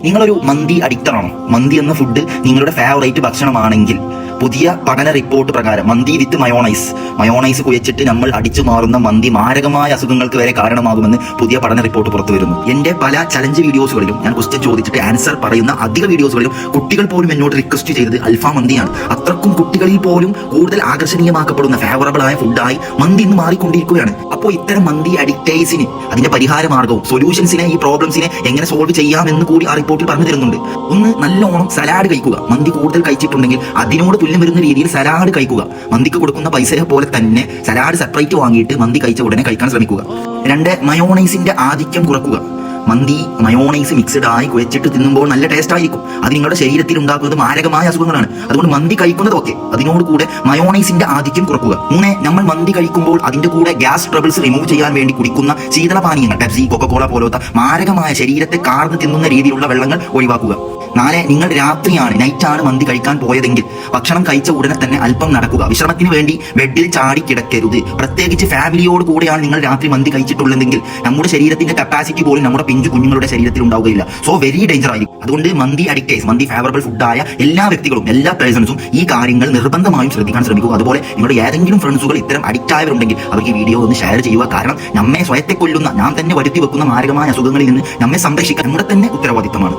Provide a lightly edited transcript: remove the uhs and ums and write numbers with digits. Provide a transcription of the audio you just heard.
നിങ്ങളൊരു മന്തി അഡിക്റ്ററാണോ? മന്തി എന്ന ഫുഡ് നിങ്ങളുടെ ഫേവറേറ്റ് ഭക്ഷണമാണെങ്കിൽ പുതിയ പഠന റിപ്പോർട്ട് പ്രകാരം മന്തി വിത്ത് മയോണൈസ് കുഴച്ചിട്ട് നമ്മൾ അടിച്ചു മാറുന്ന മന്തി മാരകമായ അസുഖങ്ങൾക്ക് വരെ കാരണമാകുമെന്ന് പുതിയ പഠന റിപ്പോർട്ട് പുറത്തു വരുന്നു. എന്റെ പല ചലഞ്ച് വീഡിയോസുകളിലും ഞാൻ ക്വസ്റ്റ്യൻ ചോദിച്ചിട്ട് ആൻസർ പറയുന്ന അധിക വീഡിയോസുകളിലും കുട്ടികൾ പോലും എന്നോട് റിക്വസ്റ്റ് ചെയ്തത് അൽഫാം മന്തിയാണ്. അത്രക്കും കുട്ടികളിൽ പോലും കൂടുതൽ ആകർഷണീയമാക്കപ്പെടുന്ന ഫേവറബിൾ ആയ ഫുഡായി മന്തി ഇന്ന് മാറിക്കൊണ്ടിരിക്കുകയാണ്. അപ്പോൾ ഇത്തരം മന്തി അഡിക്റ്റേഴ്സിന് അതിന്റെ പരിഹാര മാർഗവും സൊല്യൂഷൻസിനെ, ഈ പ്രോബ്ലംസിനെ എങ്ങനെ സോൾവ് ചെയ്യാമെന്ന് കൂടി ആ റിപ്പോർട്ടിൽ പറഞ്ഞു തരുന്നുണ്ട്. ഒന്ന്, നല്ലോണം സലാഡ് കഴിക്കുക. മന്തി കൂടുതൽ കഴിച്ചിട്ടുണ്ടെങ്കിൽ അതിനോട് തുല്യം വരുന്ന രീതിയിൽ സലാഡ് കഴിക്കുക. മന്തിക്ക് കൊടുക്കുന്ന പൈസയെ പോലെ തന്നെ സലാഡ് സെപ്പറേറ്റ് വാങ്ങിയിട്ട് മന്തി കഴിച്ച ഉടനെ കഴിക്കാൻ ശ്രമിക്കുക. 2, മയോണൈസിന്റെ ആധിക്യം കുറക്കുക. മന്തി മയോണൈസ് മിക്സ്ഡ് ആയി കുഴച്ചിട്ട് തിന്നുമ്പോൾ നല്ല ടേസ്റ്റ് ആയിരിക്കും. അത് നിങ്ങളുടെ ശരീരത്തിൽ ഉണ്ടാക്കുന്നത് മാരകമായ അസുഖങ്ങളാണ്. അതുകൊണ്ട് മന്തി കഴിക്കുന്നത് ഓക്കെ, അതിനോട് കൂടെ മയോണൈസിന്റെ ആധിക്യം കുറക്കുക. 3, നമ്മൾ മന്തി കഴിക്കുമ്പോൾ അതിന്റെ കൂടെ ഗ്യാസ് ട്രബിൾസ് റിമൂവ് ചെയ്യാൻ വേണ്ടി കുടിക്കുന്ന ശീതളപാനീയങ്ങൾ, പെപ്സി, കൊക്കക്കോള പോലത്തെ മാരകമായ ശരീരത്തെ കാർന്ന് തിന്നുന്ന രീതിയിലുള്ള വെള്ളങ്ങൾ ഒഴിവാക്കുക. 4, നിങ്ങൾ രാത്രിയാണ്, നൈറ്റാണ് മന്തി കഴിക്കാൻ പോയതെങ്കിൽ ഭക്ഷണം കഴിച്ച ഉടനെ തന്നെ അല്പം നടക്കുക. വിശ്രമത്തിന് വേണ്ടി ബെഡിൽ ചാടി കിടക്കരുത്. പ്രത്യേകിച്ച് ഫാമിലിയോട് കൂടെയാണ് നിങ്ങൾ രാത്രി മന്തി കഴിച്ചിട്ടുള്ളതെങ്കിൽ നമ്മുടെ ശരീരത്തിന്റെ കപ്പാസിറ്റി പോലും നമ്മുടെ പിഞ്ചു കുഞ്ഞുങ്ങളുടെ ശരീരത്തിൽ ഉണ്ടാവുകയില്ല. സോ വെരി ഡേഞ്ചർ ആയിരിക്കും. അതുകൊണ്ട് മന്തി അഡിക്റ്റേഴ്സ്, മന്തി ഫേവറബിൾ ഫുഡായ എല്ലാ വ്യക്തികളും, എല്ലാ പേഴ്സൺസും ഈ കാര്യങ്ങൾ നിർബന്ധമായും ശ്രദ്ധിക്കാൻ ശ്രമിക്കുക. അതുപോലെ നിങ്ങളുടെ ഏതെങ്കിലും ഫ്രണ്ട്സുകൾ ഇത്തരം അഡിക്റ്റ് ആയവരുണ്ടെങ്കിൽ അവർക്ക് ഈ വീഡിയോ ഒന്ന് ഷെയർ ചെയ്യുക. കാരണം നമ്മെ സ്വയത്തെ കൊല്ലുന്ന, നാം തന്നെ വരുത്തി വെക്കുന്ന മാരകമായ അസുഖങ്ങളിൽ നിന്ന് നമ്മെ സംരക്ഷിക്കാൻ നമ്മുടെ തന്നെ ഉത്തരവാദിത്തമാണ്.